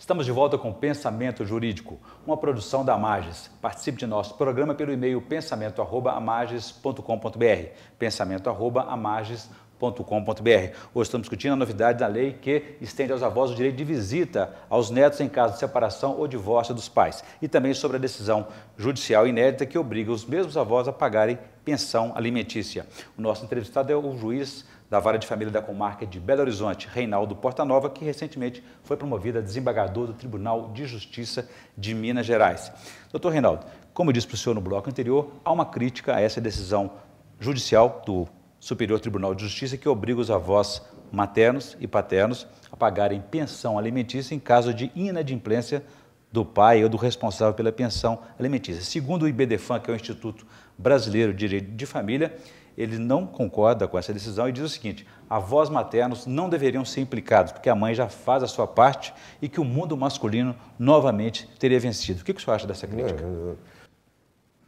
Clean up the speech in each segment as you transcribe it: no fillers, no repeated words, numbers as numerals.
Estamos de volta com Pensamento Jurídico, uma produção da Amages. Participe de nosso programa pelo e-mail pensamento@amages.com.br, pensamento@amages.com.br. Hoje estamos discutindo a novidade da lei que estende aos avós o direito de visita aos netos em caso de separação ou divórcio dos pais. E também sobre a decisão judicial inédita que obriga os mesmos avós a pagarem pensão alimentícia. O nosso entrevistado é o juiz da Vara de Família da Comarca de Belo Horizonte, Reinaldo Portanova, que recentemente foi promovido a desembargador do Tribunal de Justiça de Minas Gerais. Doutor Reinaldo, como eu disse para o senhor no bloco anterior, há uma crítica a essa decisão judicial do Superior Tribunal de Justiça que obriga os avós maternos e paternos a pagarem pensão alimentícia em caso de inadimplência do pai ou do responsável pela pensão alimentícia. Segundo o IBDFAM, que é o Instituto Brasileiro de Direito de Família, ele não concorda com essa decisão e diz o seguinte: avós maternos não deveriam ser implicados, porque a mãe já faz a sua parte e que o mundo masculino novamente teria vencido. O que o senhor acha dessa crítica?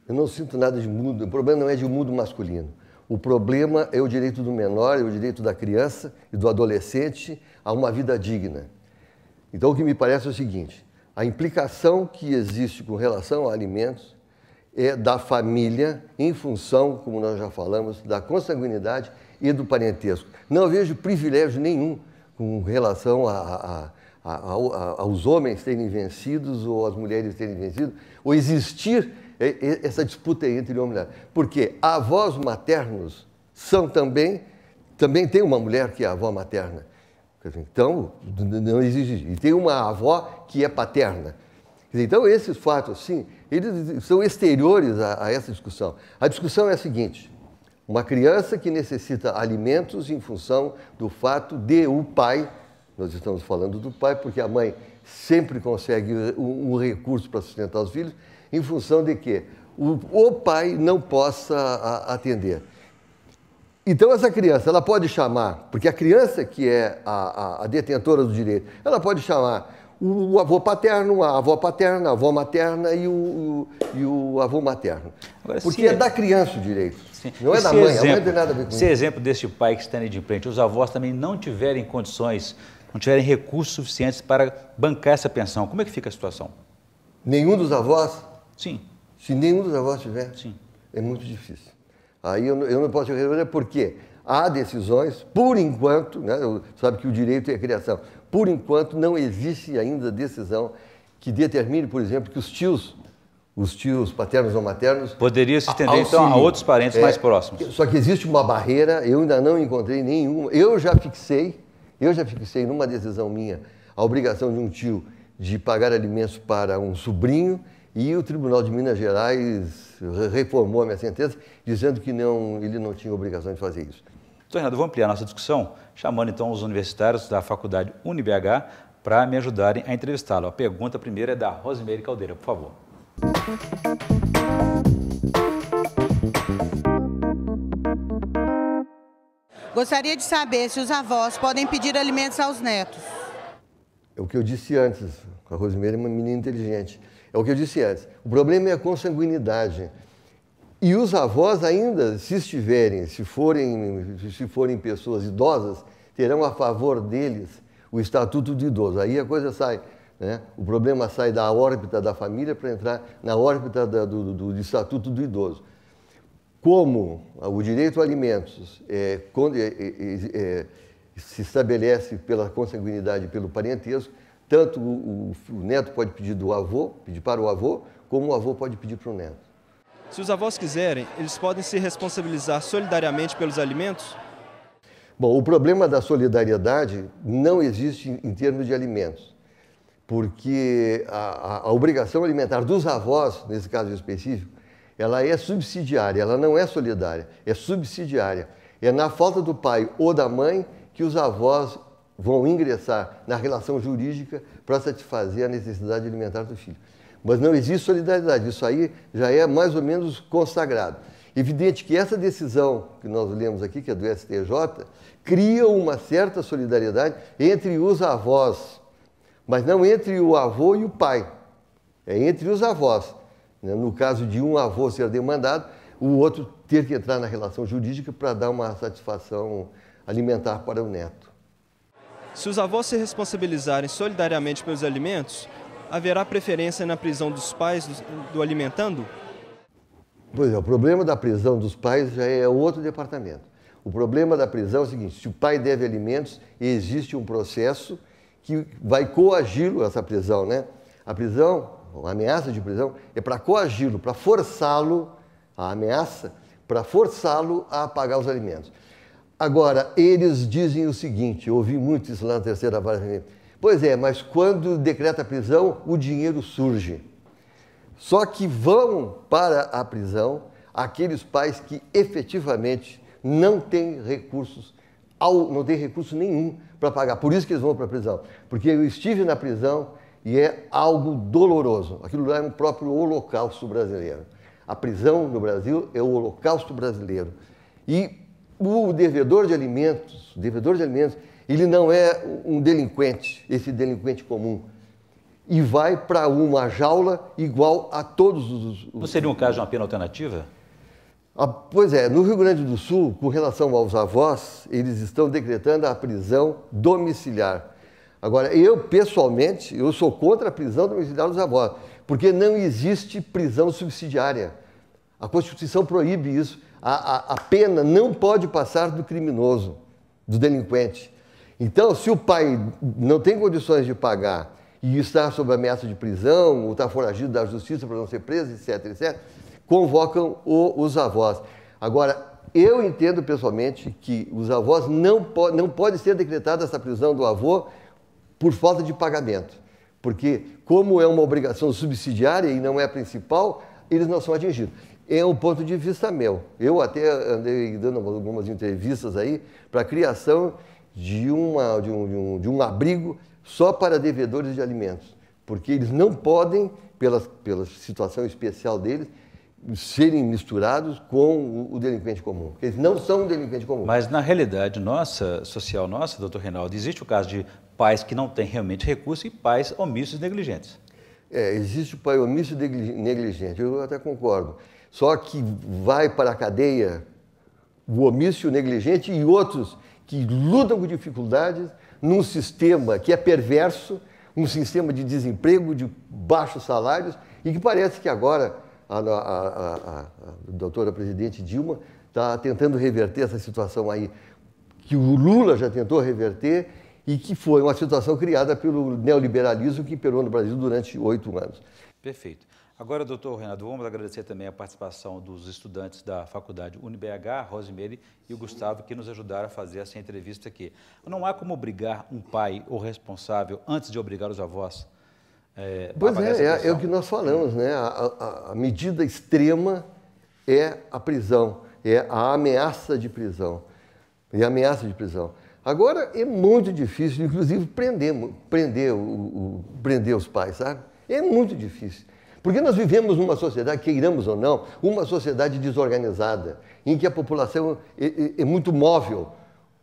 Eu não sinto nada de mundo, o problema não é de mundo masculino. O problema é o direito do menor, é o direito da criança e do adolescente a uma vida digna. Então, o que me parece é o seguinte: a implicação que existe com relação a alimentos é da família em função, como nós já falamos, da consanguinidade e do parentesco. Não vejo privilégio nenhum com relação aos homens terem vencidos ou as mulheres terem vencido, ou existir essa disputa entre homem e mulher. Porque avós maternos são também tem uma mulher que é avó materna. Então, não existe. E tem uma avó que é paterna. Então, esses fatos, sim, eles são exteriores a essa discussão. A discussão é a seguinte: uma criança que necessita alimentos em função do fato de o pai, nós estamos falando do pai, porque a mãe sempre consegue um recurso para sustentar os filhos, em função de que o pai não possa atender. Então, essa criança, ela pode chamar, porque a criança que é a detentora do direito, ela pode chamar o avô paterno, a avó paterna, a avó materna e o avô materno. Agora, porque é da criança o direito, sim, não é da mãe. A mãe não tem nada a ver com isso. Se exemplo desse pai que está inadimplente, os avós também não tiverem condições, não tiverem recursos suficientes para bancar essa pensão, como é que fica a situação? Nenhum dos avós? Sim. Se nenhum dos avós tiver? Sim. É muito difícil. Aí eu não posso responder porque há decisões, por enquanto, né, sabe que o direito é criação, por enquanto não existe ainda decisão que determine, por exemplo, que os tios paternos ou maternos... Poderia se estender, então, a outros parentes mais próximos. Só que existe uma barreira, eu ainda não encontrei nenhuma. Eu já fixei numa decisão minha a obrigação de um tio de pagar alimentos para um sobrinho e o Tribunal de Minas Gerais reformou a minha sentença dizendo que ele não tinha obrigação de fazer isso. Doutor Reinaldo, vou ampliar a nossa discussão, chamando então os universitários da Faculdade UniBH para me ajudarem a entrevistá-lo. A pergunta primeira é da Rosimeire Caldeira, por favor. Gostaria de saber se os avós podem pedir alimentos aos netos. É o que eu disse antes, a Rosimeire é uma menina inteligente. É o que eu disse antes. O problema é a consanguinidade. E os avós ainda, se forem pessoas idosas, terão a favor deles o Estatuto do Idoso. Aí a coisa sai, né? O problema sai da órbita da família para entrar na órbita do Estatuto do Idoso. Como o direito a alimentos se estabelece pela consanguinidade e pelo parentesco, tanto o neto pode pedir para o avô, como o avô pode pedir para o neto. Se os avós quiserem, eles podem se responsabilizar solidariamente pelos alimentos? Bom, o problema da solidariedade não existe em termos de alimentos, porque a obrigação alimentar dos avós, nesse caso específico, ela é subsidiária, ela não é solidária, é subsidiária. É na falta do pai ou da mãe que os avós vão ingressar na relação jurídica para satisfazer a necessidade alimentar do filho. Mas não existe solidariedade, isso aí já é mais ou menos consagrado. Evidente que essa decisão que nós lemos aqui, que é do STJ, cria uma certa solidariedade entre os avós, mas não entre o avô e o pai, é entre os avós. No caso de um avô ser demandado, o outro ter que entrar na relação jurídica para dar uma satisfação alimentar para o neto. Se os avós se responsabilizarem solidariamente pelos alimentos, haverá preferência na prisão dos pais do alimentando? Pois é, o problema da prisão dos pais já é outro departamento. O problema da prisão é o seguinte: se o pai deve alimentos, existe um processo que vai coagi-lo, essa prisão, né? A prisão, a ameaça de prisão, é para coagi-lo, para forçá-lo, a ameaça, para forçá-lo a pagar os alimentos. Agora, eles dizem o seguinte, eu ouvi muito isso lá na terceira vara. Pois é, mas quando decreta a prisão, o dinheiro surge. Só que vão para a prisão aqueles pais que efetivamente não têm recursos, não têm recurso nenhum para pagar. Por isso que eles vão para a prisão. Porque eu estive na prisão e é algo doloroso. Aquilo lá é um próprio holocausto brasileiro. A prisão no Brasil é o holocausto brasileiro. E o devedor de alimentos, ele não é um delinquente, esse delinquente comum. E vai para uma jaula igual a todos os... Não seria um caso de uma pena alternativa? Pois é, no Rio Grande do Sul, com relação aos avós, eles estão decretando a prisão domiciliar. Agora, eu, pessoalmente, eu sou contra a prisão domiciliar dos avós, porque não existe prisão subsidiária. A Constituição proíbe isso. A pena não pode passar do criminoso, do delinquente. Então, se o pai não tem condições de pagar e está sob ameaça de prisão, ou está foragido da justiça para não ser preso, etc., etc., convocam os avós. Agora, eu entendo pessoalmente que os avós não pode ser decretada essa prisão do avô por falta de pagamento. Porque, como é uma obrigação subsidiária e não é a principal, eles não são atingidos. É um ponto de vista meu. Eu até andei dando algumas entrevistas aí para a criação de um abrigo só para devedores de alimentos, porque eles não podem, pela situação especial deles, serem misturados com o delinquente comum. Eles não são um delinquente comum. Mas na realidade social nossa, doutor Reinaldo, existe o caso de pais que não têm realmente recurso e pais omissos e negligentes. Existe o pai omisso e negligente, eu até concordo. Só que vai para a cadeia o omisso e o negligente e outros que lutam com dificuldades num sistema que é perverso, um sistema de desemprego, de baixos salários, e que parece que agora a doutora presidente Dilma está tentando reverter essa situação aí, que o Lula já tentou reverter e que foi uma situação criada pelo neoliberalismo que imperou no Brasil durante 8 anos. Perfeito. Agora, doutor Reinaldo, vamos agradecer também a participação dos estudantes da faculdade UniBH, a Rosemary e o Gustavo, que nos ajudaram a fazer essa entrevista aqui. Não há como obrigar um pai ou responsável antes de obrigar os avós Pois é o que nós falamos, né? A medida extrema é a prisão, é a ameaça de prisão. Agora, é muito difícil, inclusive, prender os pais, sabe? É muito difícil. Porque nós vivemos numa sociedade, queiramos ou não, uma sociedade desorganizada, em que a população é muito móvel.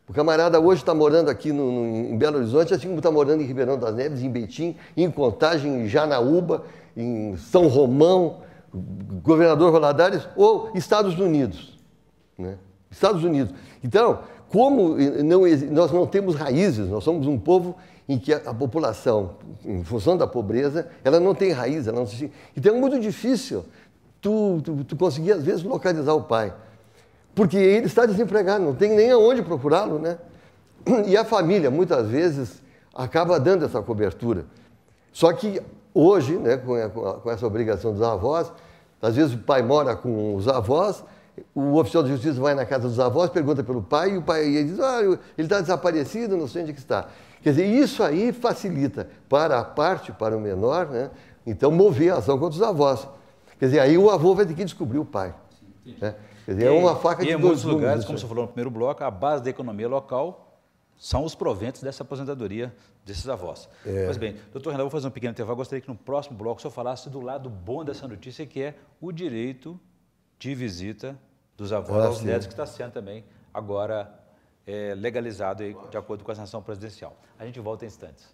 O camarada hoje está morando aqui em Belo Horizonte, assim como está morando em Ribeirão das Neves, em Betim, em Contagem, em Janaúba, em São Romão, Governador Valadares ou Estados Unidos. Né? Estados Unidos. Então, como nós não temos raízes, nós somos um povo em que a população, em função da pobreza, ela não tem raiz, ela não se... Então é muito difícil tu conseguir, às vezes, localizar o pai. Porque ele está desempregado, não tem nem aonde procurá-lo, né? E a família, muitas vezes, acaba dando essa cobertura. Só que hoje, né, com essa obrigação dos avós, às vezes o pai mora com os avós, o oficial de justiça vai na casa dos avós, pergunta pelo pai, e o pai diz, ele está desaparecido, não sei onde que está. Quer dizer, isso aí facilita para o menor, né, então, mover a ação contra os avós. Quer dizer, aí o avô vai ter que descobrir o pai. Né? Quer dizer, é uma faca de dois gumes. E em muitos lugares, como você falou no primeiro bloco, a base da economia local são os proventos dessa aposentadoria desses avós. Pois bem, doutor Reinaldo, vou fazer um pequeno intervalo. Gostaria que no próximo bloco o senhor falasse do lado bom dessa notícia, que é o direito de visita dos avós aos netos, que está sendo também agora legalizado aí, de acordo com a sanção presidencial. A gente volta em instantes.